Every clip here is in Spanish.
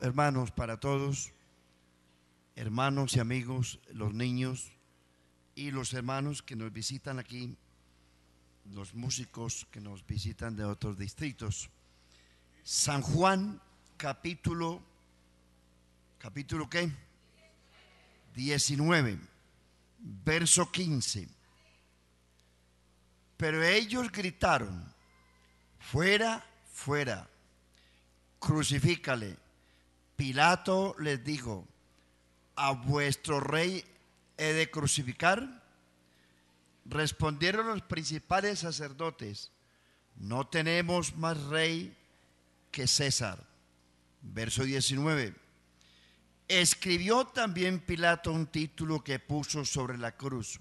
hermanos, para todos, hermanos y amigos, los niños y los hermanos que nos visitan aquí, los músicos que nos visitan de otros distritos. San Juan, capítulo ¿qué? 19, verso 15. Pero ellos gritaron: fuera, fuera, crucifícale. Pilato les dijo: ¿a vuestro rey he de crucificar? Respondieron los principales sacerdotes: no tenemos más rey que César. Verso 19. Escribió también Pilato un título que puso sobre la cruz,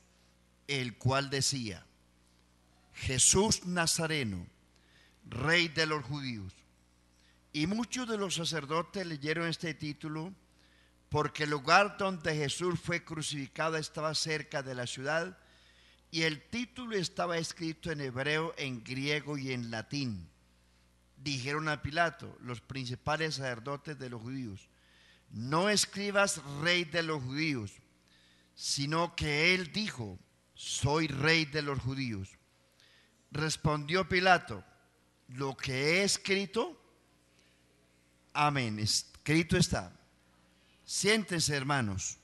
el cual decía: Jesús Nazareno, Rey de los judíos. Y muchos de los sacerdotes leyeron este título porque el lugar donde Jesús fue crucificado estaba cerca de la ciudad, y el título estaba escrito en hebreo, en griego y en latín. Dijeron a Pilato los principales sacerdotes de los judíos: no escribas Rey de los judíos, sino que él dijo: soy Rey de los judíos. Respondió Pilato: lo que he escrito, amén, escrito está. Siéntense, hermanos.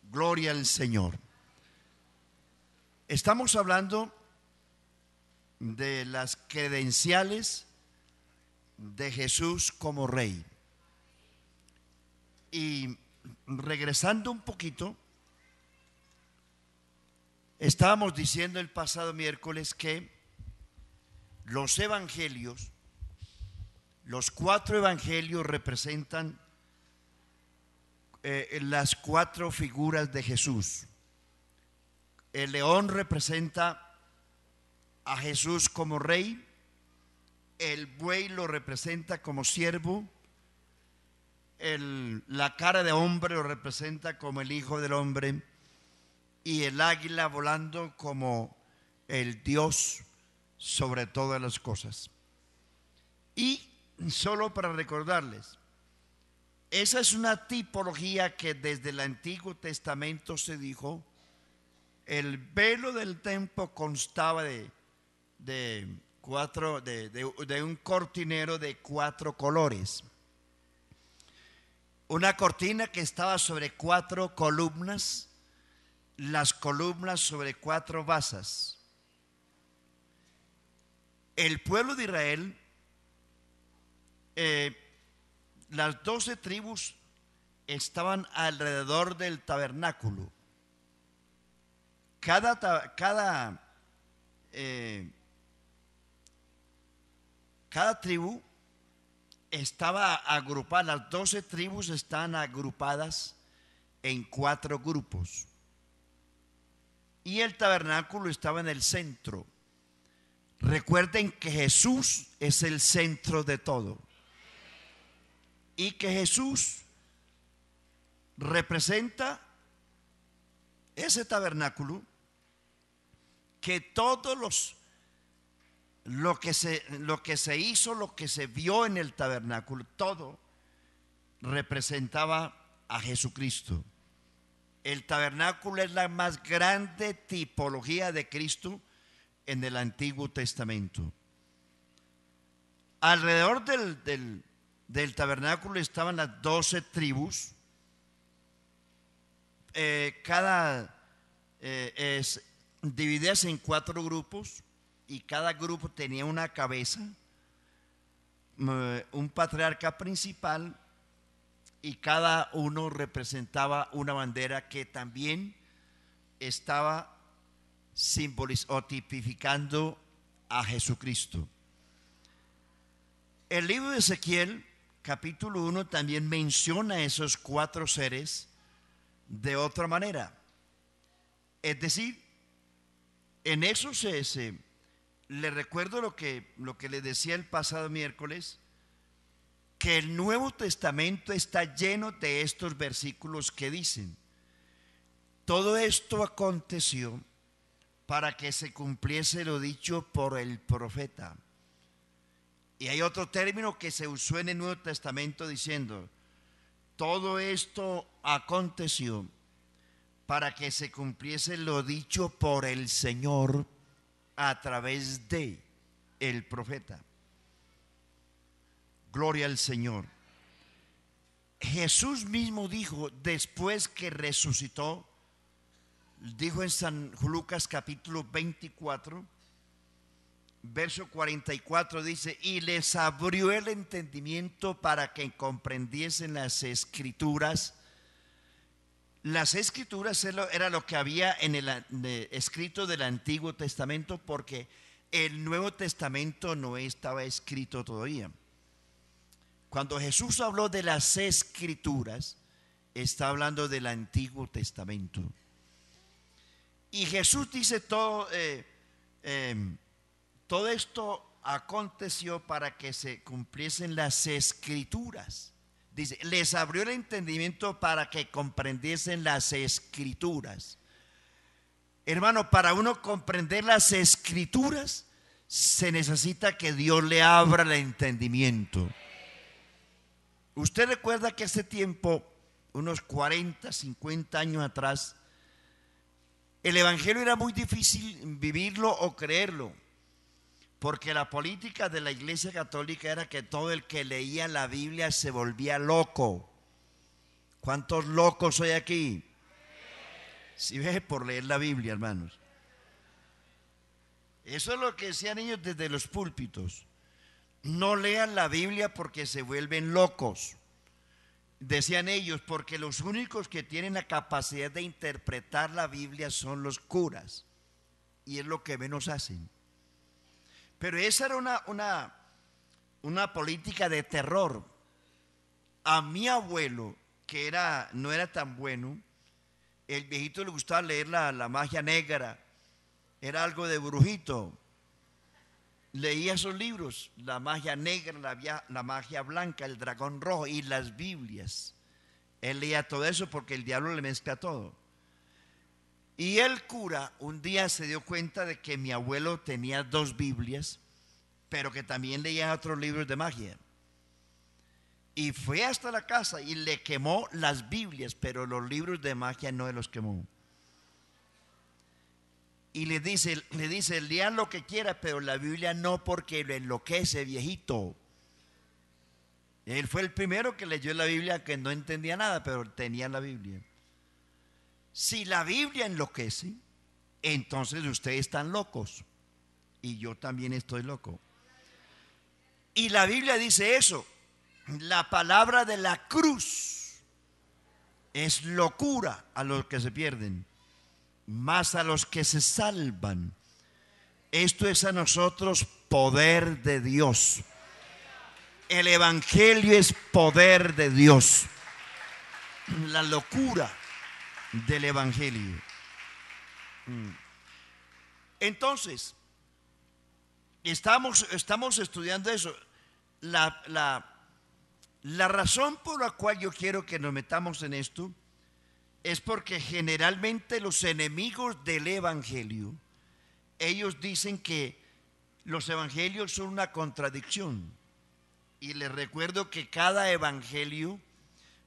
Gloria al Señor. Estamos hablando de las credenciales de Jesús como Rey. Y regresando un poquito, estábamos diciendo el pasado miércoles que los evangelios, los 4 evangelios representan las 4 figuras de Jesús. El león representa a Jesús como rey, el buey lo representa como siervo, la cara de hombre lo representa como el Hijo del Hombre, y el águila volando como el Dios sobre todas las cosas. Y solo para recordarles, esa es una tipología que desde el Antiguo Testamento se dijo. El velo del templo constaba de un cortinero de 4 colores. Una cortina que estaba sobre 4 columnas, las columnas sobre 4 basas. El pueblo de Israel, las 12 tribus estaban alrededor del tabernáculo. Cada tribu estaba agrupada, las 12 tribus están agrupadas en 4 grupos. Y el tabernáculo estaba en el centro. Recuerden que Jesús es el centro de todo. Y que Jesús representa ese tabernáculo, que todos lo que se hizo, lo que se vio en el tabernáculo, todo representaba a Jesucristo. El tabernáculo es la más grande tipología de Cristo en el Antiguo Testamento. Alrededor del tabernáculo estaban las 12 tribus. Divididas en 4 grupos, y cada grupo tenía una cabeza, un patriarca principal, y cada uno representaba una bandera que también estaba simbolizando o tipificando a Jesucristo. El libro de Ezequiel, capítulo 1, también menciona a esos 4 seres de otra manera. Es decir, en eso le recuerdo lo que le decía el pasado miércoles, que el Nuevo Testamento está lleno de estos versículos que dicen: todo esto aconteció para que se cumpliese lo dicho por el profeta. Y hay otro término que se usó en el Nuevo Testamento diciendo: todo esto aconteció para que se cumpliese lo dicho por el Señor a través de el profeta. Gloria al Señor. Jesús mismo dijo, después que resucitó, dijo en San Lucas capítulo 24, verso 44, dice: y les abrió el entendimiento para que comprendiesen las escrituras. Las escrituras era lo que había en el escrito del Antiguo Testamento, porque el Nuevo Testamento no estaba escrito todavía. Cuando Jesús habló de las escrituras, está hablando del Antiguo Testamento. Y Jesús dice todo esto aconteció para que se cumpliesen las escrituras. Dice, les abrió el entendimiento para que comprendiesen las escrituras. Hermano, para uno comprender las escrituras, se necesita que Dios le abra el entendimiento. Usted recuerda que hace tiempo, unos 40, 50 años atrás, el evangelio era muy difícil vivirlo o creerlo, porque la política de la Iglesia Católica era que todo el que leía la Biblia se volvía loco. ¿Cuántos locos hay aquí? Si ve, por leer la Biblia, hermanos. Eso es lo que decían ellos desde los púlpitos. No lean la Biblia porque se vuelven locos. Decían ellos, porque los únicos que tienen la capacidad de interpretar la Biblia son los curas, y es lo que menos hacen. Pero esa era una política de terror. A mi abuelo, que no era tan bueno, el viejito le gustaba leer la magia negra, era algo de brujito. Leía esos libros, la magia negra, la magia blanca, el dragón rojo y las Biblias. Él leía todo eso porque el diablo le mezcla todo. Y el cura un día se dio cuenta de que mi abuelo tenía 2 Biblias, pero que también leía otros libros de magia. Y fue hasta la casa y le quemó las Biblias, pero los libros de magia no los quemó. Y le dice, lean lo que quiera, pero la Biblia no, porque lo enloquece, viejito. Él fue el primero que leyó la Biblia, que no entendía nada, pero tenía la Biblia. Si la Biblia enloquece, entonces ustedes están locos. Y yo también estoy loco. Y la Biblia dice eso. La palabra de la cruz es locura a los que se pierden, más a los que se salvan. Esto es a nosotros poder de Dios. El evangelio es poder de Dios. La locura del evangelio. Entonces, estamos estudiando eso. La razón por la cual yo quiero que nos metamos en esto es porque generalmente los enemigos del evangelio, ellos dicen que los evangelios son una contradicción. Y les recuerdo que cada evangelio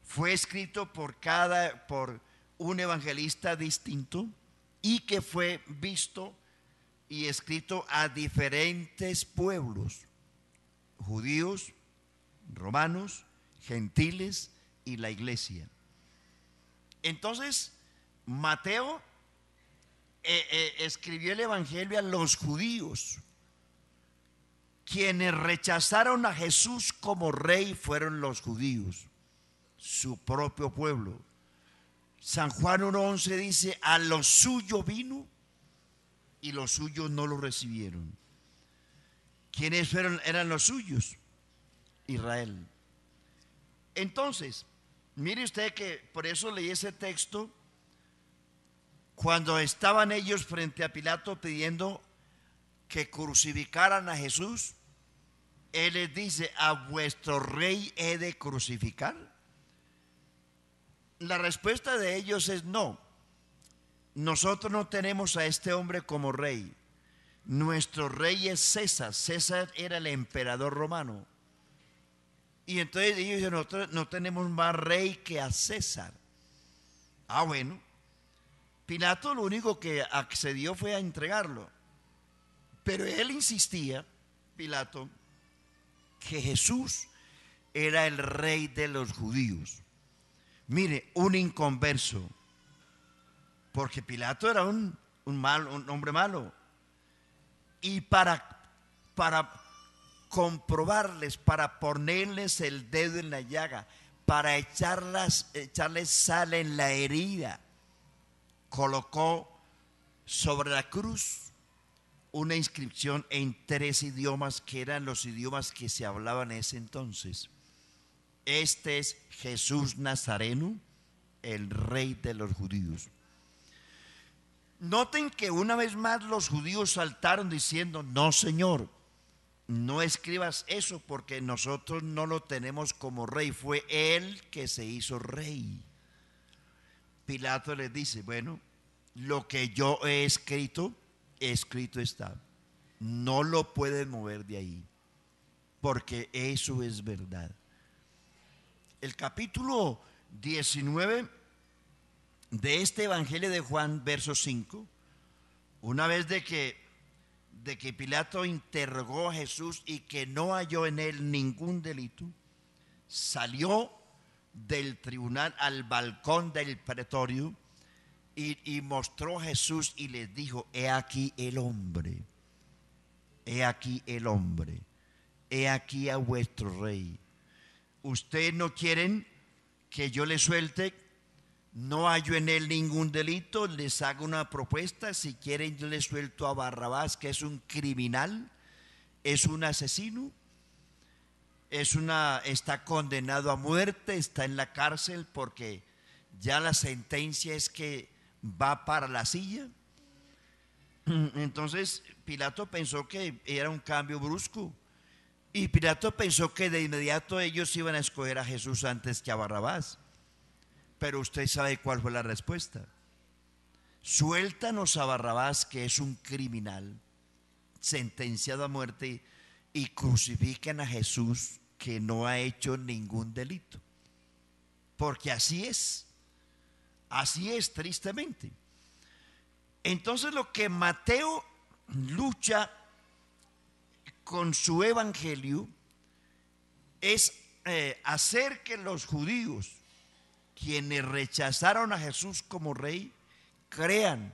fue escrito por un evangelista distinto y que fue visto y escrito a diferentes pueblos: judíos, romanos, gentiles y la iglesia. Entonces, Mateo escribió el evangelio a los judíos. Quienes rechazaron a Jesús como rey fueron los judíos, su propio pueblo. San Juan 1:11 dice: a lo suyo vino y los suyos no lo recibieron. ¿Quiénes eran los suyos? Israel. Entonces, mire usted que por eso leí ese texto. Cuando estaban ellos frente a Pilato pidiendo que crucificaran a Jesús, él les dice: ¿a vuestro rey he de crucificar? La respuesta de ellos es: no, nosotros no tenemos a este hombre como rey, nuestro rey es César. César era el emperador romano. Y entonces ellos dicen, nosotros no tenemos más rey que a César. Ah, bueno. Pilato lo único que accedió fue a entregarlo. Pero él insistía, Pilato, que Jesús era el rey de los judíos. Mire, un inconverso, porque Pilato era un hombre malo. Y para comprobarles, para ponerles el dedo en la llaga, para echarles sal en la herida, colocó sobre la cruz una inscripción en 3 idiomas que eran los idiomas que se hablaban en ese entonces. Este es Jesús Nazareno, el rey de los judíos. Noten que una vez más los judíos saltaron diciendo, no, Señor, no escribas eso porque nosotros no lo tenemos como rey, fue él que se hizo rey. Pilato les dice, bueno, lo que yo he escrito, escrito está. No lo pueden mover de ahí, porque eso es verdad. El capítulo 19 de este Evangelio de Juan, verso 5, una vez de que Pilato interrogó a Jesús y que no halló en él ningún delito, salió del tribunal al balcón del pretorio y mostró a Jesús y les dijo, he aquí el hombre, he aquí el hombre, he aquí a vuestro rey. Ustedes no quieren que yo le suelte, no hallo en él ningún delito, les hago una propuesta, si quieren yo le suelto a Barrabás, que es un criminal, es un asesino, está condenado a muerte, está en la cárcel porque ya la sentencia es que va para la silla. Entonces Pilato pensó que era un cambio brusco y Pilato pensó que de inmediato ellos iban a escoger a Jesús antes que a Barrabás. Pero usted sabe cuál fue la respuesta. Suéltanos a Barrabás, que es un criminal sentenciado a muerte, y crucifiquen a Jesús, que no ha hecho ningún delito. Porque así es tristemente. Entonces lo que Mateo lucha con su evangelio es hacer que los judíos, quienes rechazaron a Jesús como rey, crean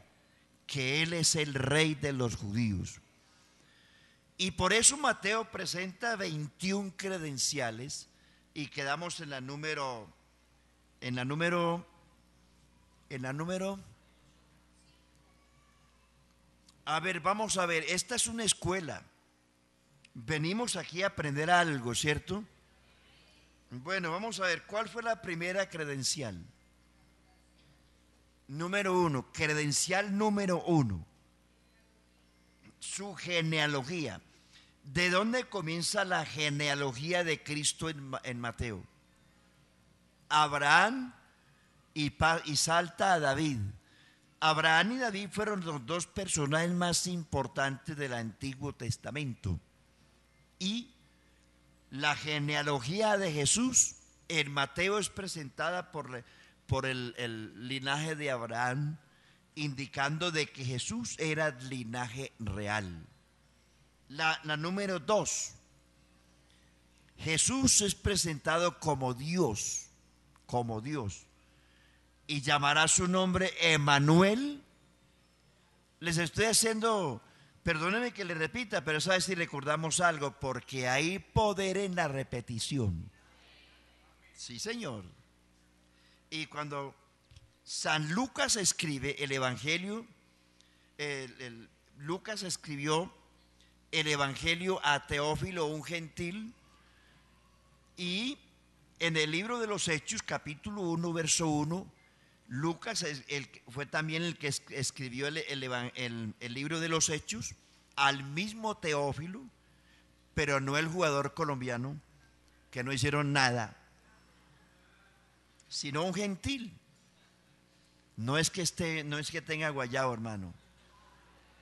que Él es el rey de los judíos. Y por eso Mateo presenta 21 credenciales y quedamos en la número, a ver, vamos a ver, esta es una escuela. Venimos aquí a aprender algo, ¿cierto? Bueno, vamos a ver, ¿cuál fue la primera credencial? Número 1, credencial número 1. Su genealogía. ¿De dónde comienza la genealogía de Cristo en Mateo? Abraham y salta a David. Abraham y David fueron los dos personajes más importantes del Antiguo Testamento. Y la genealogía de Jesús en Mateo es presentada por el linaje de Abraham, indicando de que Jesús era linaje real. La número 2, Jesús es presentado como Dios, y llamará su nombre Emmanuel. Les estoy haciendo, perdónenme que le repita, pero sabes si recordamos algo, porque hay poder en la repetición. Sí, Señor. Y cuando San Lucas escribe el Evangelio, Lucas escribió el Evangelio a Teófilo, un gentil, y en el libro de los Hechos, capítulo 1, verso 1, Lucas fue también el que escribió el libro de los Hechos al mismo Teófilo, pero no el jugador colombiano, que no hicieron nada, sino un gentil. No es que tenga guayabo, hermano.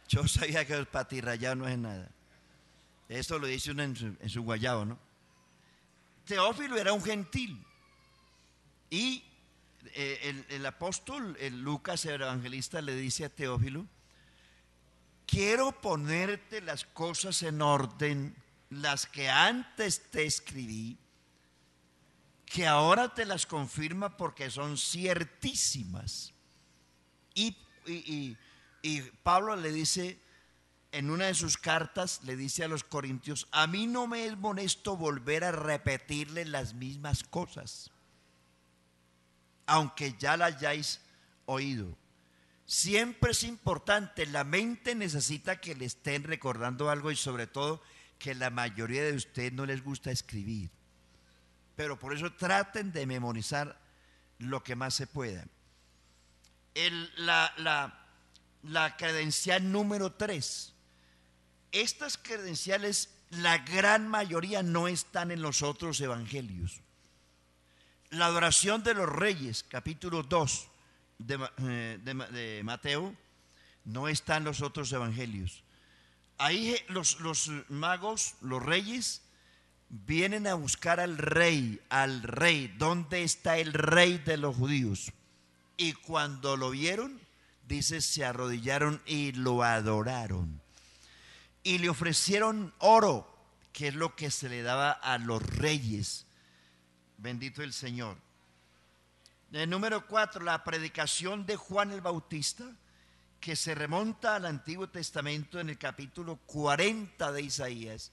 Yo sabía que el patirrayado no es nada. Esto lo dice uno en su guayabo, ¿no? Teófilo era un gentil. Y el apóstol, el Lucas, el evangelista, le dice a Teófilo: quiero ponerte las cosas en orden, las que antes te escribí, que ahora te las confirma porque son ciertísimas. Y Pablo le dice, en una de sus cartas, le dice a los corintios: a mí no me es molesto volver a repetirle las mismas cosas, aunque ya las hayáis oído. Siempre es importante, la mente necesita que le estén recordando algo, y sobre todo que la mayoría de ustedes no les gusta escribir, pero por eso traten de memorizar lo que más se pueda. La credencial número 3. Estas credenciales, la gran mayoría no están en los otros evangelios. La adoración de los reyes, capítulo 2 de Mateo, no está en los otros evangelios. Ahí los magos, los reyes, vienen a buscar al rey. ¿Dónde está el rey de los judíos? Y cuando lo vieron, dice, se arrodillaron y lo adoraron. Y le ofrecieron oro, que es lo que se le daba a los reyes. Bendito el Señor. El número 4, la predicación de Juan el Bautista, que se remonta al Antiguo Testamento en el capítulo 40 de Isaías.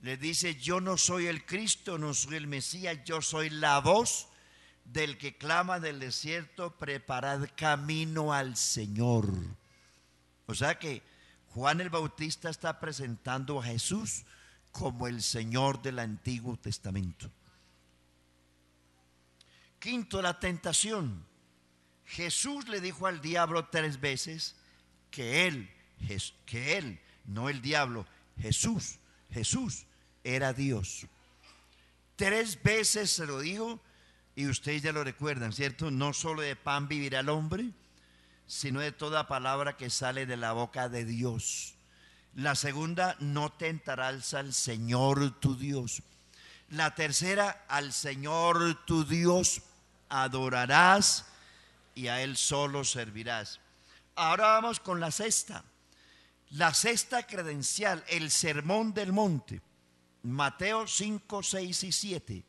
Le dice: yo no soy el Cristo, no soy el Mesías, yo soy la voz del que clama del desierto, preparad camino al Señor. O sea que Juan el Bautista está presentando a Jesús como el Señor del Antiguo Testamento. Quinto, la tentación. Jesús le dijo al diablo 3 veces que él, no el diablo, Jesús era Dios. 3 veces se lo dijo, y ustedes ya lo recuerdan, ¿cierto? No solo de pan vivirá el hombre, sino de toda palabra que sale de la boca de Dios. La segunda: no tentarás al Señor tu Dios. La tercera: al Señor tu Dios adorarás y a Él solo servirás. Ahora vamos con la sexta. La sexta credencial, el Sermón del Monte, Mateo 5, 6 y 7.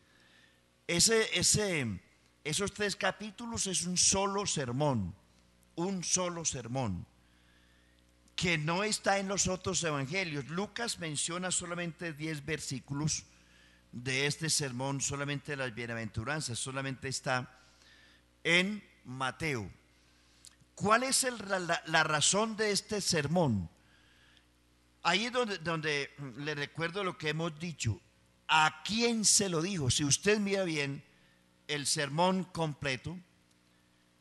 Esos 3 capítulos es un solo sermón que no está en los otros evangelios. Lucas menciona solamente 10 versículos de este sermón, solamente las bienaventuranzas, solamente está en Mateo. ¿Cuál es la razón de este sermón? Ahí es donde le recuerdo lo que hemos dicho. ¿A quién se lo dijo? Si usted mira bien el sermón completo,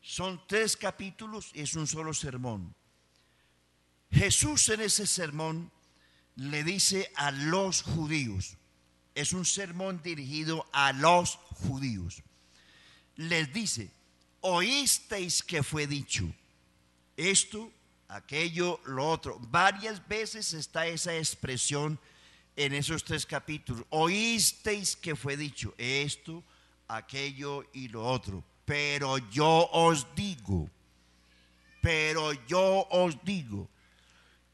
son 3 capítulos y es un solo sermón. Jesús en ese sermón le dice a los judíos, es un sermón dirigido a los judíos. Les dice: oísteis que fue dicho esto, aquello, lo otro. Varias veces está esa expresión en esos 3 capítulos. Oísteis que fue dicho esto, aquello y lo otro. Pero yo os digo,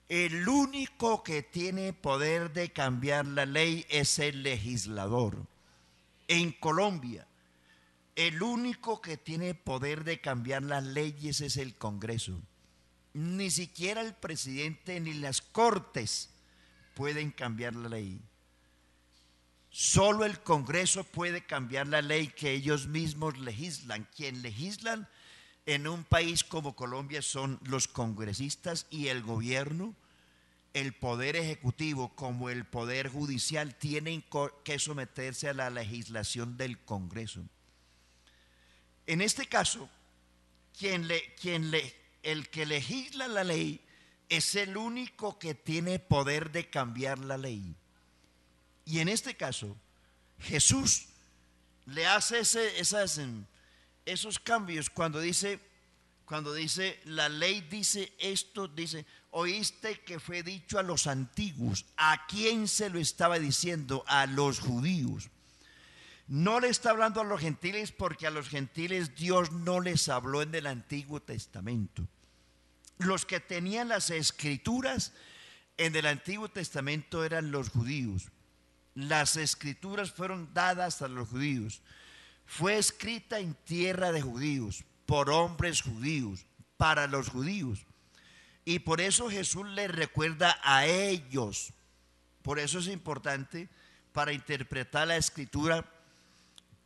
el único que tiene poder de cambiar la ley es el legislador. En Colombia, el único que tiene poder de cambiar las leyes es el Congreso. Ni siquiera el presidente ni las cortes pueden cambiar la ley. Solo el Congreso puede cambiar la ley que ellos mismos legislan. Quien legislan en un país como Colombia son los congresistas, y el gobierno, el poder ejecutivo como el poder judicial, tienen que someterse a la legislación del Congreso. En este caso, el que legisla la ley es el único que tiene poder de cambiar la ley. Y en este caso, Jesús le hace esos cambios cuando dice: Cuando dice, la ley dice esto, dice, oíste que fue dicho a los antiguos. ¿A quién se lo estaba diciendo? A los judíos. No le está hablando a los gentiles, porque a los gentiles Dios no les habló en el Antiguo Testamento. Los que tenían las escrituras en el Antiguo Testamento eran los judíos. Las escrituras fueron dadas a los judíos. Fue escrita en tierra de judíos, por hombres judíos, para los judíos. Y por eso Jesús les recuerda a ellos. Por eso es importante para interpretar la escritura,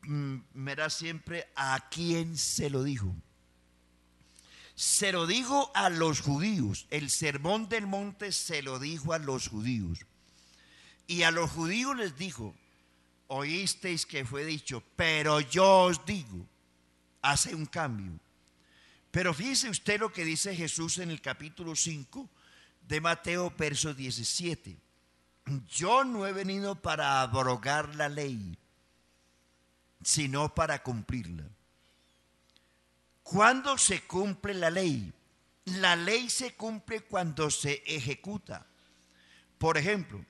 verá siempre a quién se lo dijo. Se lo dijo a los judíos. El sermón del monte se lo dijo a los judíos. Y a los judíos les dijo, oísteis que fue dicho, pero yo os digo. Hace un cambio. Pero fíjese usted lo que dice Jesús en el capítulo 5 de Mateo, verso 17. Yo no he venido para abrogar la ley, sino para cumplirla. ¿Cuándo se cumple la ley? La ley se cumple cuando se ejecuta. Por ejemplo,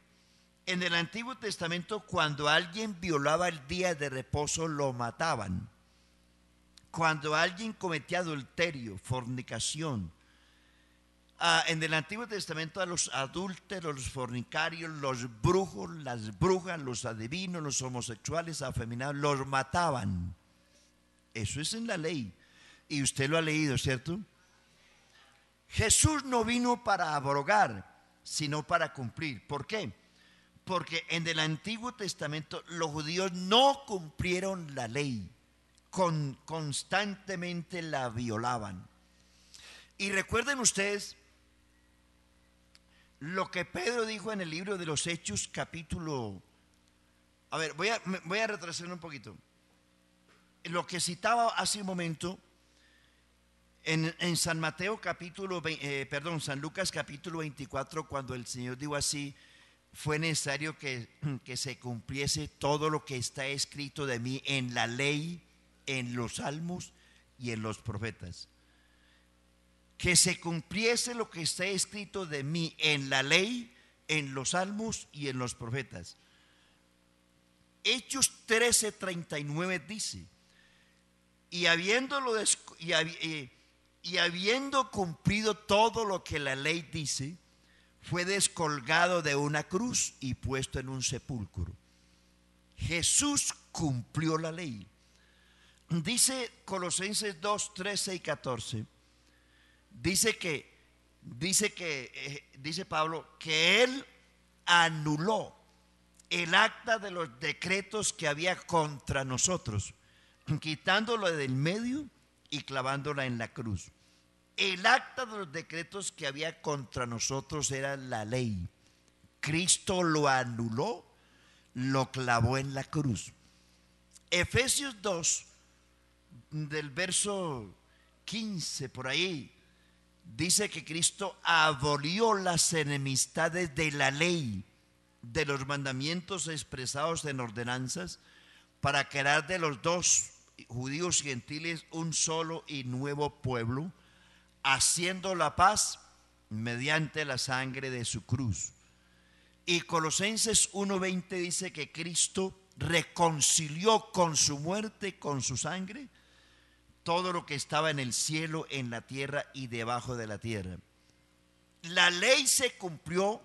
en el Antiguo Testamento, cuando alguien violaba el día de reposo, lo mataban. Cuando alguien cometía adulterio, fornicación. En el Antiguo Testamento, a los adúlteros, los fornicarios, los brujos, las brujas, los adivinos, los homosexuales, afeminados, los mataban. Eso es en la ley. Y usted lo ha leído, ¿cierto? Jesús no vino para abrogar, sino para cumplir. ¿Por qué? Porque en el Antiguo Testamento los judíos no cumplieron la ley, constantemente la violaban. Y recuerden ustedes lo que Pedro dijo en el libro de los Hechos, capítulo... A ver, voy a retroceder un poquito. Lo que citaba hace un momento en San Mateo capítulo, San Lucas capítulo 24, cuando el Señor dijo así, fue necesario que se cumpliese todo lo que está escrito de mí en la ley, en los salmos y en los profetas. Que se cumpliese lo que está escrito de mí en la ley, en los salmos y en los profetas. Hechos 13:39 dice, y habiendo cumplido todo lo que la ley dice, fue descolgado de una cruz y puesto en un sepulcro. Jesús cumplió la ley. Dice Colosenses 2, 13 y 14. Dice Pablo que él anuló el acta de los decretos que había contra nosotros, quitándolo del medio y clavándola en la cruz. El acta de los decretos que había contra nosotros era la ley. Cristo lo anuló, lo clavó en la cruz. Efesios 2, del verso 15 por ahí, dice que Cristo abolió las enemistades de la ley, de los mandamientos expresados en ordenanzas, para crear de los dos, judíos y gentiles, un solo y nuevo pueblo, haciendo la paz mediante la sangre de su cruz. Y Colosenses 1:20 dice que Cristo reconcilió con su muerte, con su sangre, todo lo que estaba en el cielo, en la tierra y debajo de la tierra. La ley se cumplió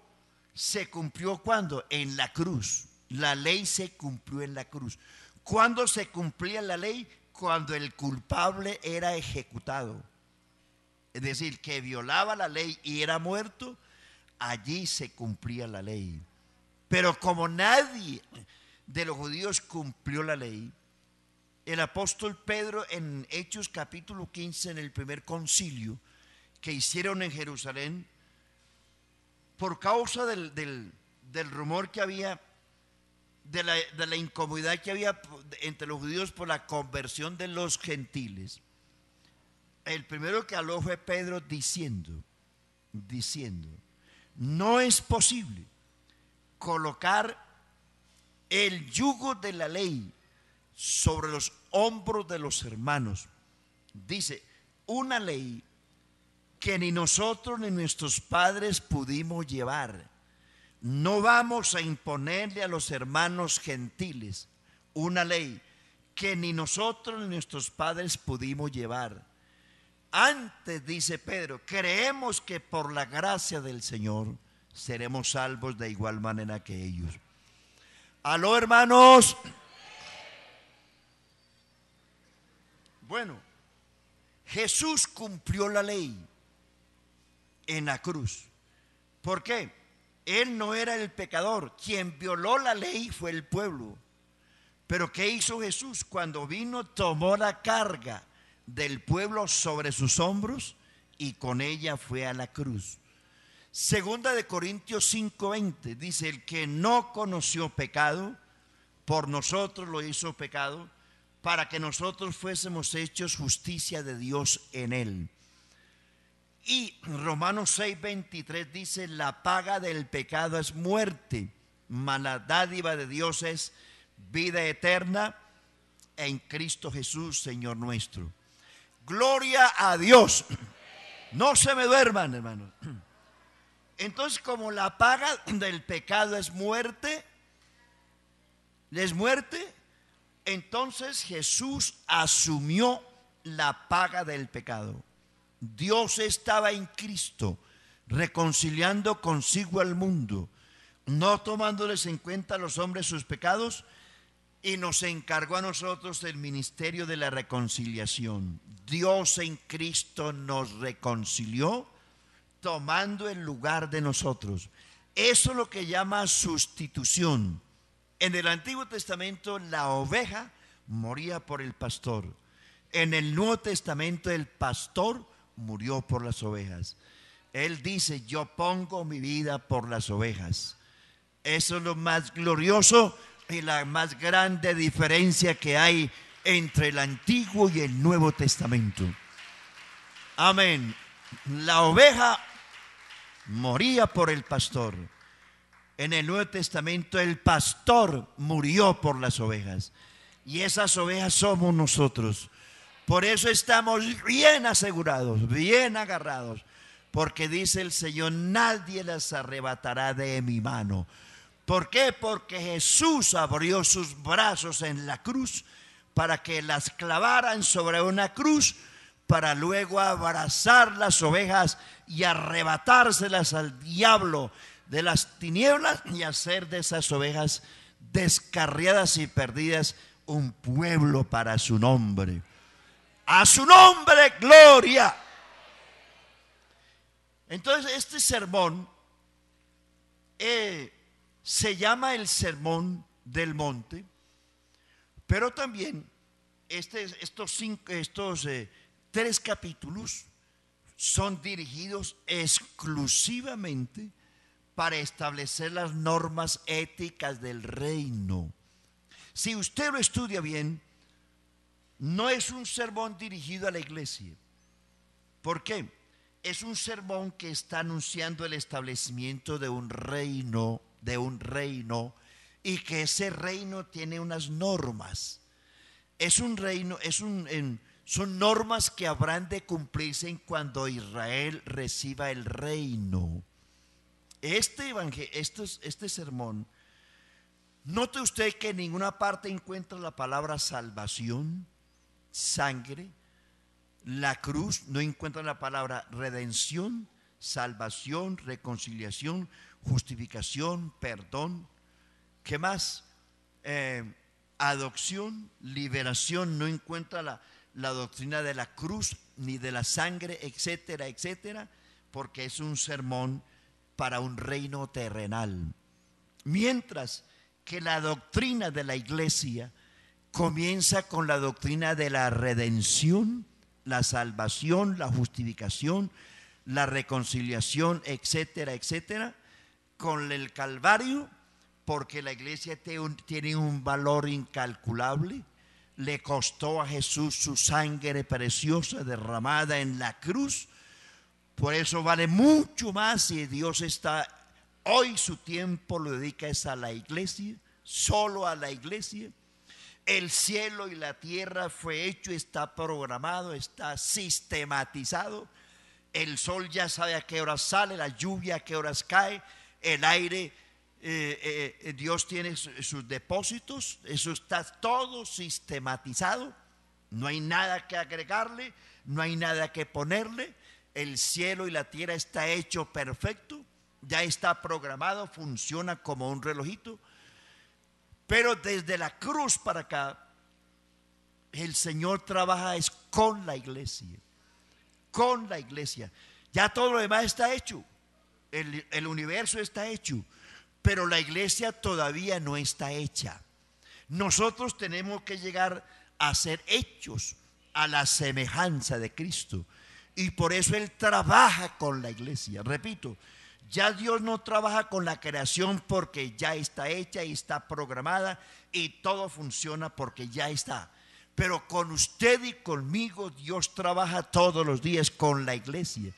¿cuándo? En la cruz. La ley se cumplió en la cruz. ¿Cuándo se cumplía la ley? Cuando el culpable era ejecutado. Es decir, que violaba la ley y era muerto, allí se cumplía la ley. Pero como nadie de los judíos cumplió la ley, el apóstol Pedro en Hechos capítulo 15, en el primer concilio que hicieron en Jerusalén, por causa del rumor que había, de la incomodidad que había entre los judíos por la conversión de los gentiles, el primero que habló fue Pedro diciendo, no es posible colocar el yugo de la ley sobre los hombros de los hermanos. Dice, una ley que ni nosotros ni nuestros padres pudimos llevar. No vamos a imponerle a los hermanos gentiles una ley que ni nosotros ni nuestros padres pudimos llevar. Antes, dice Pedro, creemos que por la gracia del Señor seremos salvos de igual manera que ellos. ¿Aló, hermanos? Bueno, Jesús cumplió la ley en la cruz. ¿Por qué? Él no era el pecador. Quien violó la ley fue el pueblo. Pero ¿qué hizo Jesús? Cuando vino, tomó la carga del pueblo sobre sus hombros y con ella fue a la cruz. Segunda de Corintios 5:20 dice: el que no conoció pecado, por nosotros lo hizo pecado, para que nosotros fuésemos hechos justicia de Dios en él. Y Romanos 6:23 dice: la paga del pecado es muerte, mas la dádiva de Dios es vida eterna en Cristo Jesús, Señor nuestro. Gloria a Dios. No se me duerman, hermanos. Entonces, como la paga del pecado es muerte, entonces Jesús asumió la paga del pecado. Dios estaba en Cristo, reconciliando consigo al mundo, no tomándoles en cuenta a los hombres sus pecados, y nos encargó a nosotros el ministerio de la reconciliación. Dios en Cristo nos reconcilió, tomando el lugar de nosotros. Eso es lo que llama sustitución. En el Antiguo Testamento la oveja moría por el pastor. En el Nuevo Testamento el pastor murió por las ovejas. Él dice: yo pongo mi vida por las ovejas. Eso es lo más glorioso y la más grande diferencia que hay entre el Antiguo y el Nuevo Testamento. Amén. La oveja moría por el pastor. En el Nuevo Testamento el pastor murió por las ovejas. Y esas ovejas somos nosotros. Por eso estamos bien asegurados, bien agarrados. Porque dice el Señor: nadie las arrebatará de mi mano. ¿Por qué? Porque Jesús abrió sus brazos en la cruz para que las clavaran sobre una cruz, para luego abrazar las ovejas y arrebatárselas al diablo de las tinieblas y hacer de esas ovejas descarriadas y perdidas un pueblo para su nombre. A su nombre, gloria. Entonces, este sermón se llama el Sermón del Monte, pero también estos 3 capítulos son dirigidos exclusivamente para establecer las normas éticas del reino. Si usted lo estudia bien, no es un sermón dirigido a la iglesia. ¿Por qué? Es un sermón que está anunciando el establecimiento de un reino, y que ese reino tiene unas normas. Es un reino, son normas que habrán de cumplirse en cuando Israel reciba el reino. Este sermón, note usted que en ninguna parte encuentra la palabra salvación, sangre, la cruz, no encuentra la palabra redención, salvación, reconciliación, justificación, perdón. ¿Qué más? Adopción, liberación. No encuentra la doctrina de la cruz ni de la sangre, etcétera, etcétera, porque es un sermón para un reino terrenal. Mientras que la doctrina de la iglesia comienza con la doctrina de la redención, la salvación, la justificación, la reconciliación, etcétera, etcétera, con el Calvario, porque la iglesia tiene un valor incalculable. Le costó a Jesús su sangre preciosa derramada en la cruz. Por eso vale mucho más, y Dios está hoy, su tiempo lo dedica a la iglesia, solo a la iglesia. El cielo y la tierra fue hecho, está programado, está sistematizado. El sol ya sabe a qué horas sale, la lluvia a qué horas cae, el aire, Dios tiene sus depósitos, eso está todo sistematizado. No hay nada que agregarle, no hay nada que ponerle. El cielo y la tierra está hecho perfecto, ya está programado, funciona como un relojito. Pero desde la cruz para acá, el Señor trabaja es con la iglesia. Con la iglesia. Ya todo lo demás está hecho. El universo está hecho. Pero la iglesia todavía no está hecha. Nosotros tenemos que llegar a ser hechos a la semejanza de Cristo. Y por eso Él trabaja con la iglesia. Repito, ya Dios no trabaja con la creación porque ya está hecha y está programada y todo funciona porque ya está. Pero con usted y conmigo Dios trabaja todos los días con la iglesia.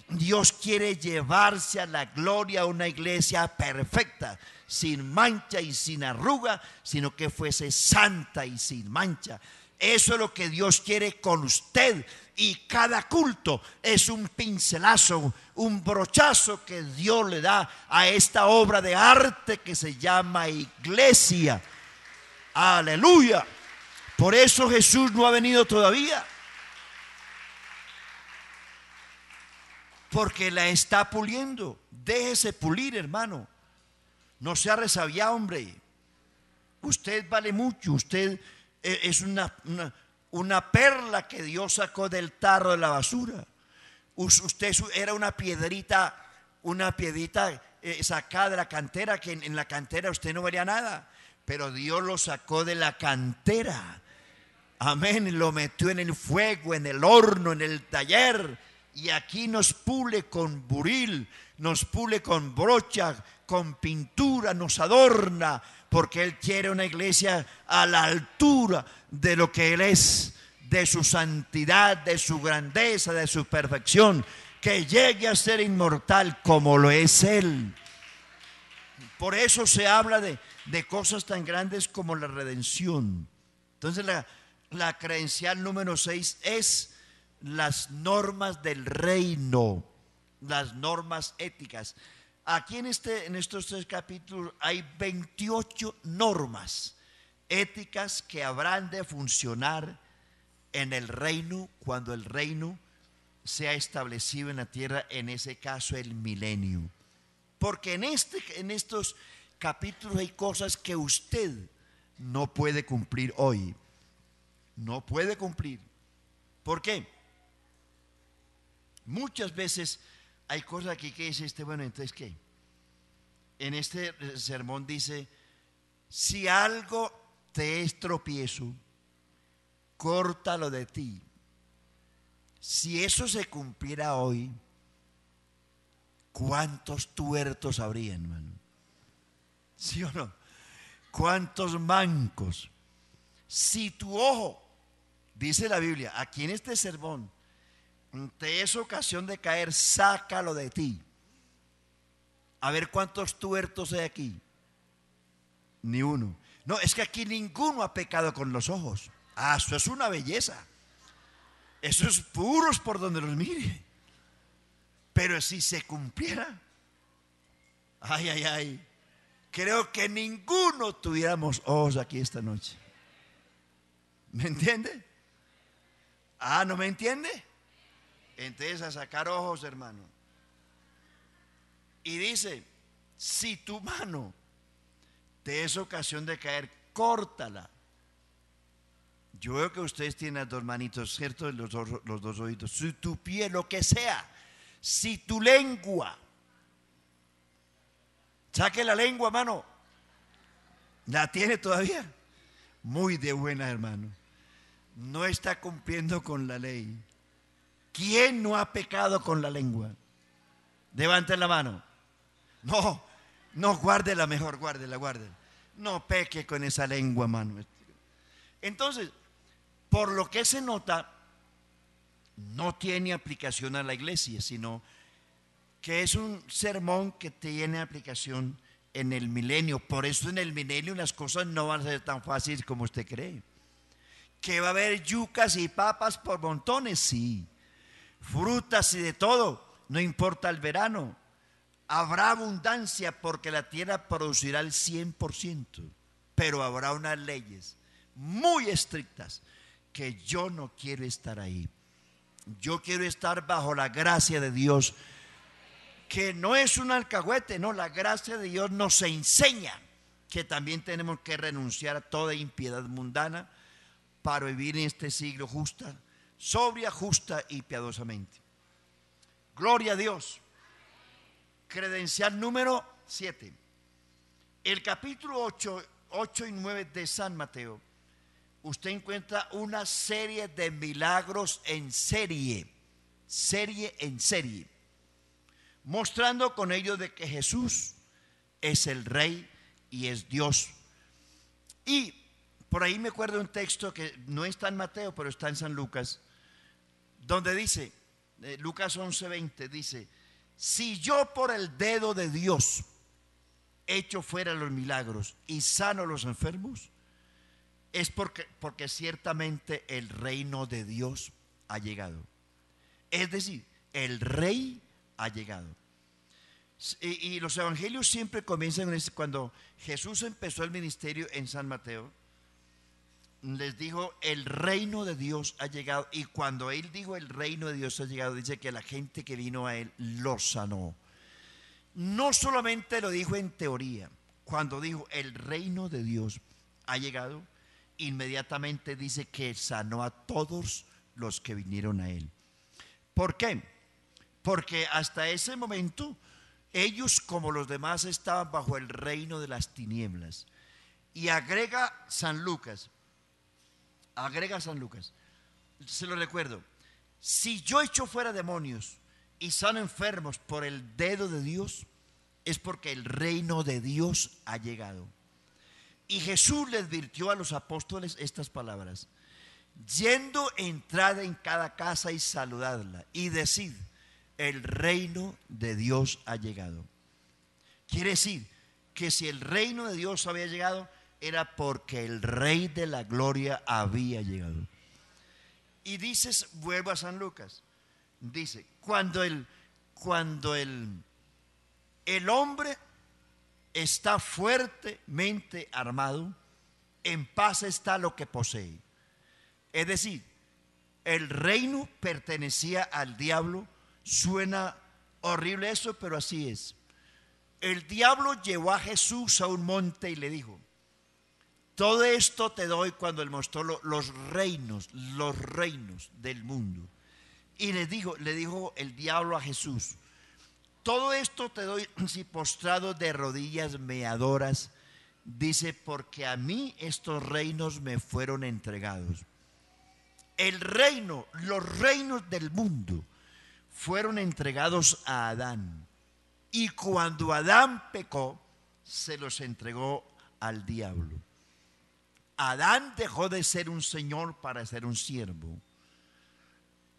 Dios quiere llevarse a la gloria a una iglesia perfecta, sin mancha y sin arruga, sino que fuese santa y sin mancha. Eso es lo que Dios quiere con usted. Y cada culto es un pincelazo, un brochazo que Dios le da a esta obra de arte que se llama iglesia. Aleluya. Por eso Jesús no ha venido todavía. Porque la está puliendo. Déjese pulir, hermano. No sea resabiado, hombre. Usted vale mucho. Usted es una perla que Dios sacó del tarro de la basura. Usted era una piedrita sacada de la cantera, que en la cantera usted no vería nada. Pero Dios lo sacó de la cantera. Amén. Lo metió en el fuego, en el horno, en el taller. Y aquí nos pule con buril, nos pule con brocha, con pintura, nos adorna, porque Él quiere una iglesia a la altura de lo que Él es, de su santidad, de su grandeza, de su perfección, que llegue a ser inmortal como lo es Él. Por eso se habla de cosas tan grandes como la redención. Entonces la credencial número 6 es las normas del reino, las normas éticas. Aquí en estos 3 capítulos hay 28 normas éticas que habrán de funcionar en el reino cuando el reino sea establecido en la tierra, en ese caso el milenio. Porque en estos capítulos hay cosas que usted no puede cumplir hoy. No puede cumplir. ¿Por qué? Muchas veces hay cosas aquí que dice bueno, entonces ¿qué? En este sermón dice, si algo te es tropiezo, córtalo de ti. Si eso se cumpliera hoy, ¿cuántos tuertos habría, hermano? ¿Sí o no? ¿Cuántos mancos? Si tu ojo, dice la Biblia, aquí en este sermón, te es ocasión de caer, sácalo de ti. A ver cuántos tuertos hay aquí. Ni uno. No, es que aquí ninguno ha pecado con los ojos. Eso es una belleza. Eso es puros por donde los mire. Pero si se cumpliera, ay, ay, ay, creo que ninguno tuviéramos ojos aquí esta noche. ¿Me entiende? ¿No me entiende? Entonces a sacar ojos, hermano. Y dice, si tu mano te es ocasión de caer, córtala. Yo veo que ustedes tienen las 2 manitos, ¿cierto? Los dos oídos. Si tu pie, lo que sea. Si tu lengua, saque la lengua, hermano. ¿La tiene todavía? Muy de buena, hermano. No está cumpliendo con la ley. ¿Quién no ha pecado con la lengua? Levanten la mano. No, guárdela mejor, guárdela. No peque con esa lengua, hermano. Entonces, por lo que se nota, no tiene aplicación a la iglesia, sino que es un sermón que tiene aplicación en el milenio. Por eso en el milenio las cosas no van a ser tan fáciles como usted cree. Que va a haber yucas y papas por montones, sí. Frutas y de todo, no importa el verano. Habrá abundancia porque la tierra producirá el 100%, pero habrá unas leyes muy estrictas que yo no quiero estar ahí. Yo quiero estar bajo la gracia de Dios, que no es un alcahuete, no, la gracia de Dios nos enseña que también tenemos que renunciar a toda impiedad mundana para vivir en este siglo justa, sobria, justa y piadosamente. Gloria a Dios. Credencial número 7. El capítulo 8 y 9 de San Mateo, usted encuentra una serie de milagros en serie en serie, mostrando con ello de que Jesús es el Rey y es Dios. Y por ahí me acuerdo un texto que no está en Mateo, pero está en San Lucas, donde dice, Lucas 11:20, dice: si yo por el dedo de Dios echo fuera los milagros y sano los enfermos, es porque ciertamente el reino de Dios ha llegado. Es decir, el Rey ha llegado. Y los evangelios siempre comienzan cuando Jesús empezó el ministerio en San Mateo. Les dijo: el reino de Dios ha llegado. Y cuando él dijo el reino de Dios ha llegado, dice que la gente que vino a él lo sanó. No solamente lo dijo en teoría. Cuando dijo el reino de Dios ha llegado, inmediatamente dice que sanó a todos los que vinieron a él. ¿Por qué? Porque hasta ese momento ellos, como los demás, estaban bajo el reino de las tinieblas. Y agrega San Lucas, se lo recuerdo: si yo echo fuera demonios y sano enfermos por el dedo de Dios, es porque el reino de Dios ha llegado. Y Jesús le advirtió a los apóstoles estas palabras: yendo, entrad en cada casa y saludadla, y decid: el reino de Dios ha llegado. Quiere decir que si el reino de Dios había llegado, era porque el Rey de la Gloria había llegado. Y dices, vuelvo a San Lucas, dice: cuando el hombre está fuertemente armado, en paz está lo que posee. Es decir, el reino pertenecía al diablo. Suena horrible eso, pero así es. El diablo llevó a Jesús a un monte y le dijo: todo esto te doy, cuando él mostró los reinos del mundo. Y le dijo el diablo a Jesús: todo esto te doy si postrado de rodillas me adoras. Dice: porque a mí estos reinos me fueron entregados. Los reinos del mundo fueron entregados a Adán. Y cuando Adán pecó, se los entregó al diablo. Adán dejó de ser un señor para ser un siervo.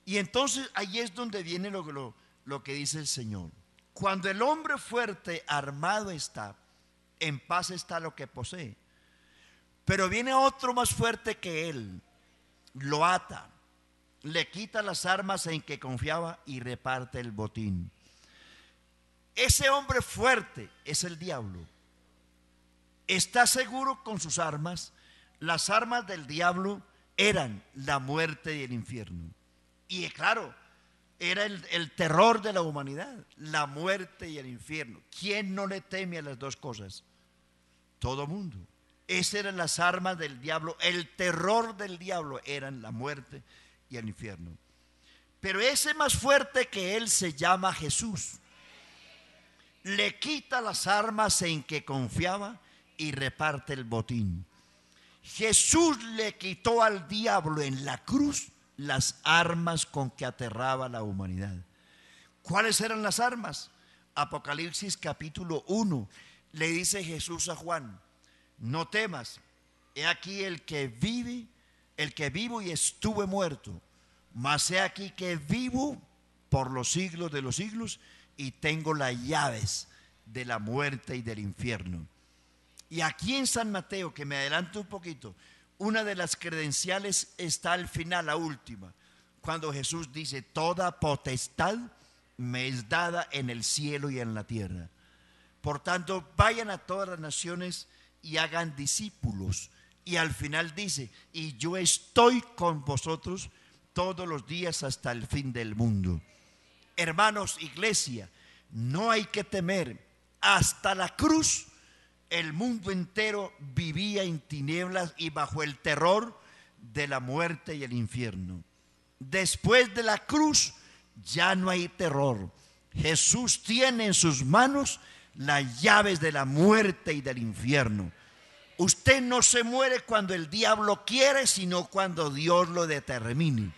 Y entonces ahí es donde viene lo que dice el Señor: cuando el hombre fuerte armado está, en paz está lo que posee. Pero viene otro más fuerte que él, lo ata, le quita las armas en que confiaba y reparte el botín. Ese hombre fuerte es el diablo. Está seguro con sus armas. Las armas del diablo eran la muerte y el infierno. Y claro, era el terror de la humanidad, la muerte y el infierno. ¿Quién no le teme a las dos cosas? Todo mundo. Esas eran las armas del diablo. El terror del diablo eran la muerte y el infierno. Pero ese más fuerte que él se llama Jesús. Le quita las armas en que confiaba y reparte el botín. Jesús le quitó al diablo en la cruz las armas con que aterraba a la humanidad. ¿Cuáles eran las armas? Apocalipsis capítulo 1. Le dice Jesús a Juan: no temas, he aquí el que vivo y estuve muerto, mas he aquí que vivo por los siglos de los siglos y tengo las llaves de la muerte y del infierno. Y aquí en San Mateo, que me adelanto un poquito, una de las credenciales está al final, la última, cuando Jesús dice: toda potestad me es dada en el cielo y en la tierra. Por tanto, vayan a todas las naciones y hagan discípulos. Y al final dice: y yo estoy con vosotros todos los días hasta el fin del mundo. Hermanos, iglesia, no hay que temer. Hasta la cruz el mundo entero vivía en tinieblas y bajo el terror de la muerte y el infierno. Después de la cruz ya no hay terror. Jesús tiene en sus manos las llaves de la muerte y del infierno. Usted no se muere cuando el diablo quiere, sino cuando Dios lo determine.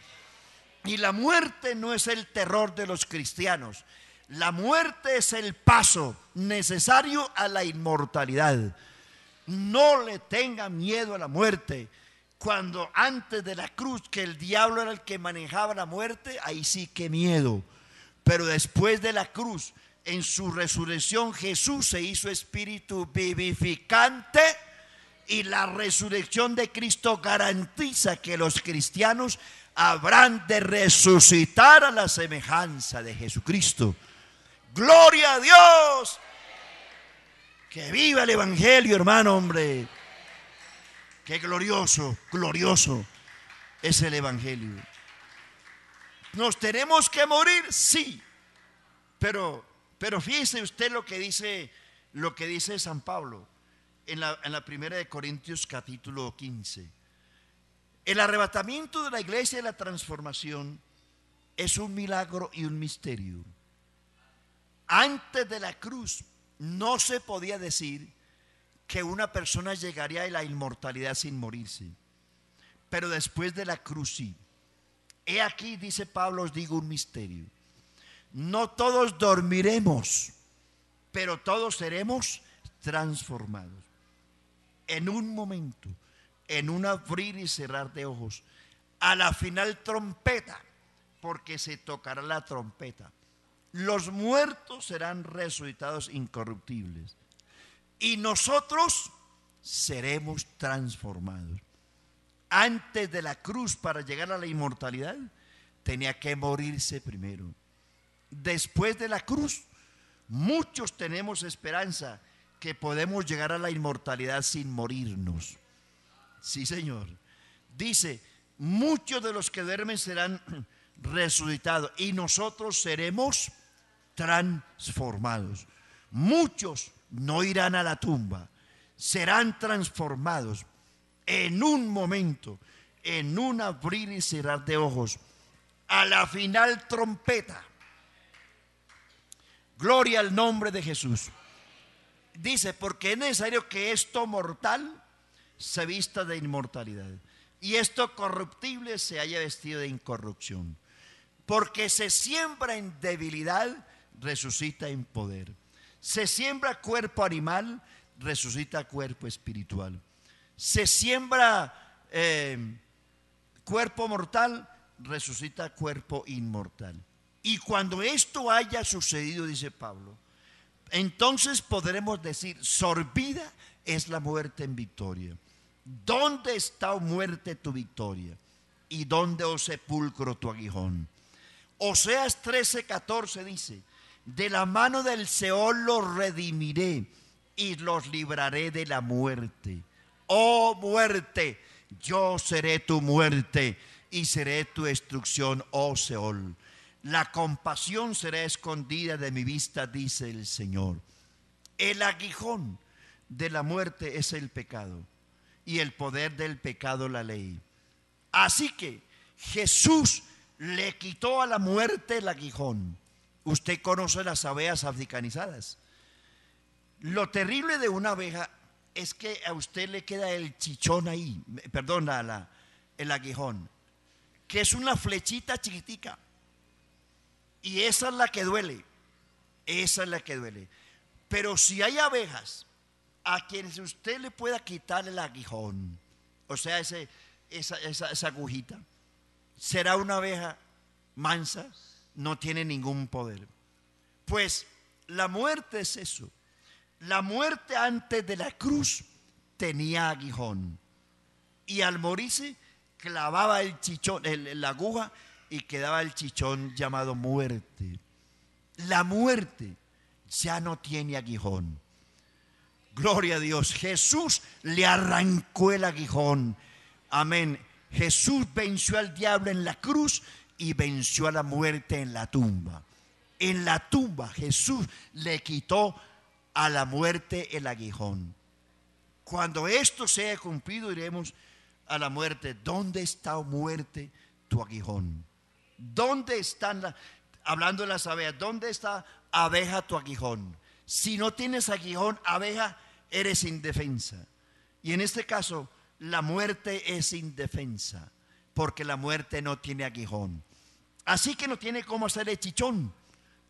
Y la muerte no es el terror de los cristianos. La muerte es el paso necesario a la inmortalidad. No le tenga miedo a la muerte. Cuando antes de la cruz, que el diablo era el que manejaba la muerte, ahí sí que miedo. Pero después de la cruz, en su resurrección, Jesús se hizo espíritu vivificante, y la resurrección de Cristo garantiza que los cristianos habrán de resucitar a la semejanza de Jesucristo. ¡Gloria a Dios! ¡Que viva el Evangelio, hermano, hombre! ¡Qué glorioso, glorioso es el Evangelio! ¿Nos tenemos que morir? Sí. Pero fíjese usted lo que dice San Pablo en la primera de Corintios capítulo 15. El arrebatamiento de la iglesia y la transformación es un milagro y un misterio. Antes de la cruz no se podía decir que una persona llegaría a la inmortalidad sin morirse, pero después de la cruz sí. He aquí, dice Pablo, os digo un misterio: no todos dormiremos, pero todos seremos transformados. En un momento, en un abrir y cerrar de ojos, a la final trompeta, porque se tocará la trompeta, los muertos serán resucitados incorruptibles y nosotros seremos transformados. Antes de la cruz, para llegar a la inmortalidad, tenía que morirse primero. Después de la cruz, muchos tenemos esperanza que podemos llegar a la inmortalidad sin morirnos. Sí, Señor. Dice: muchos de los que duermen serán resucitados y nosotros seremos transformados. Muchos no irán a la tumba, serán transformados en un momento, en un abrir y cerrar de ojos, a la final trompeta. Gloria al nombre de Jesús. Dice: porque es necesario que esto mortal se vista de inmortalidad y esto corruptible se haya vestido de incorrupción. Porque se siembra en debilidad, resucita en poder. Se siembra cuerpo animal, resucita cuerpo espiritual. Se siembra cuerpo mortal, resucita cuerpo inmortal. Y cuando esto haya sucedido, dice Pablo, entonces podremos decir: sorbida es la muerte en victoria. ¿Dónde está, oh muerte, tu victoria? ¿Y dónde, oh sepulcro, tu aguijón? Oseas 13:14 dice: de la mano del Seol los redimiré y los libraré de la muerte. Oh muerte, yo seré tu muerte y seré tu destrucción, oh Seol. La compasión será escondida de mi vista, dice el Señor. El aguijón de la muerte es el pecado y el poder del pecado la ley. Así que Jesús le quitó a la muerte el aguijón. Usted conoce las abejas africanizadas. Lo terrible de una abeja es que a usted le queda el chichón ahí, perdón, el aguijón, que es una flechita chiquitica. Y esa es la que duele. Esa es la que duele. Pero si hay abejas a quienes usted le pueda quitar el aguijón, o sea, esa agujita, será una abeja mansa, no tiene ningún poder. Pues la muerte es eso. La muerte antes de la cruz tenía aguijón. Y al morirse clavaba el chichón, la aguja, y quedaba el chichón llamado muerte. La muerte ya no tiene aguijón. Gloria a Dios. Jesús le arrancó el aguijón. Amén. Jesús venció al diablo en la cruz y venció a la muerte en la tumba. En la tumba Jesús le quitó a la muerte el aguijón. Cuando esto sea cumplido, diremos a la muerte: ¿dónde está, oh muerte, tu aguijón? ¿Dónde están, hablando de las abejas, dónde está, abeja, tu aguijón? Si no tienes aguijón, abeja, eres indefensa. Y en este caso, la muerte es indefensa, porque la muerte no tiene aguijón. Así que no tiene cómo hacerle chichón.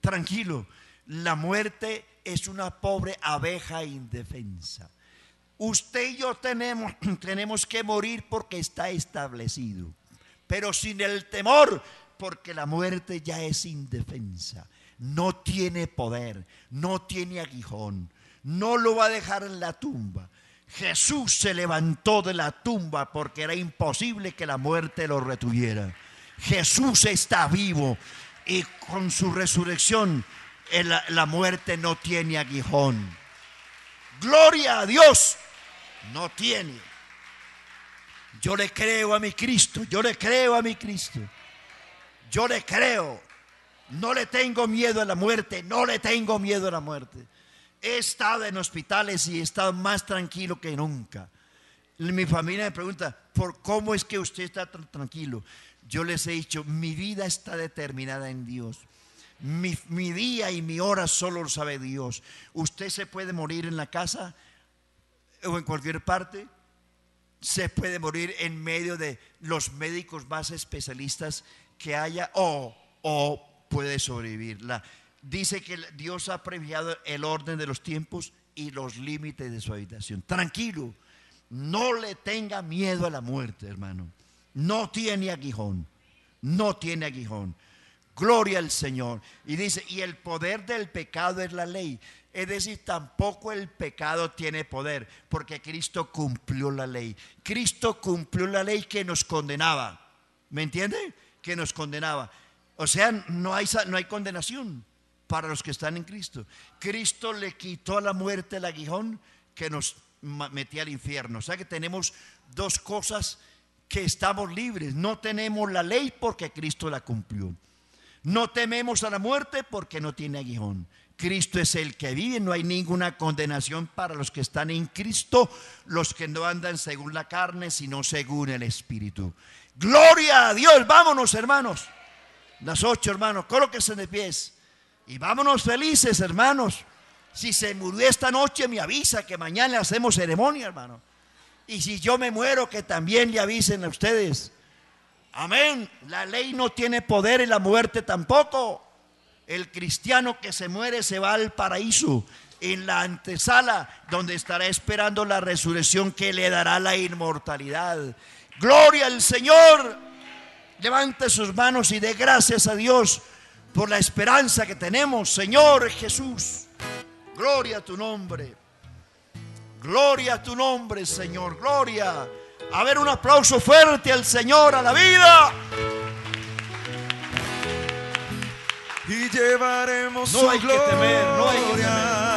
Tranquilo, la muerte es una pobre abeja indefensa. Usted y yo tenemos que morir porque está establecido, pero sin el temor, porque la muerte ya es indefensa. No tiene poder, no tiene aguijón, no lo va a dejar en la tumba. Jesús se levantó de la tumba porque era imposible que la muerte lo retuviera. Jesús está vivo y con su resurrección la muerte no tiene aguijón. Gloria a Dios, no tiene. Yo le creo a mi Cristo, yo le creo a mi Cristo, yo le creo. No le tengo miedo a la muerte, no le tengo miedo a la muerte. He estado en hospitales y he estado más tranquilo que nunca. Mi familia me pregunta: ¿por cómo es que usted está tan tranquilo? Yo les he dicho: mi vida está determinada en Dios. Mi día y mi hora solo lo sabe Dios. Usted se puede morir en la casa o en cualquier parte. Se puede morir en medio de los médicos más especialistas que haya, o puede sobrevivir. Dice que Dios ha previsto el orden de los tiempos y los límites de su habitación. Tranquilo, no le tenga miedo a la muerte, hermano. No tiene aguijón, no tiene aguijón. Gloria al Señor. Y dice: y el poder del pecado es la ley. Es decir, tampoco el pecado tiene poder, porque Cristo cumplió la ley. Cristo cumplió la ley que nos condenaba. ¿Me entiende? Que nos condenaba. O sea, no hay condenación para los que están en Cristo. Cristo le quitó a la muerte el aguijón que nos metía al infierno. O sea que tenemos dos cosas: que estamos libres. No tenemos la ley porque Cristo la cumplió. No tememos a la muerte porque no tiene aguijón. Cristo es el que vive. No hay ninguna condenación para los que están en Cristo, los que no andan según la carne, sino según el Espíritu. Gloria a Dios. Vámonos, hermanos. Las 8, hermanos, colóquense de pies y vámonos felices, hermanos. Si se murió esta noche, me avisa, que mañana le hacemos ceremonia, hermano. Y si yo me muero, que también le avisen a ustedes. Amén. La ley no tiene poder y la muerte tampoco. El cristiano que se muere se va al paraíso, en la antesala, donde estará esperando la resurrección que le dará la inmortalidad. Gloria al Señor. Levante sus manos y dé gracias a Dios por la esperanza que tenemos. Señor Jesús, gloria a tu nombre. Gloria a tu nombre, Señor. Gloria. A ver, un aplauso fuerte al Señor, a la vida. Y llevaremos No hay que temer, no hay que temer.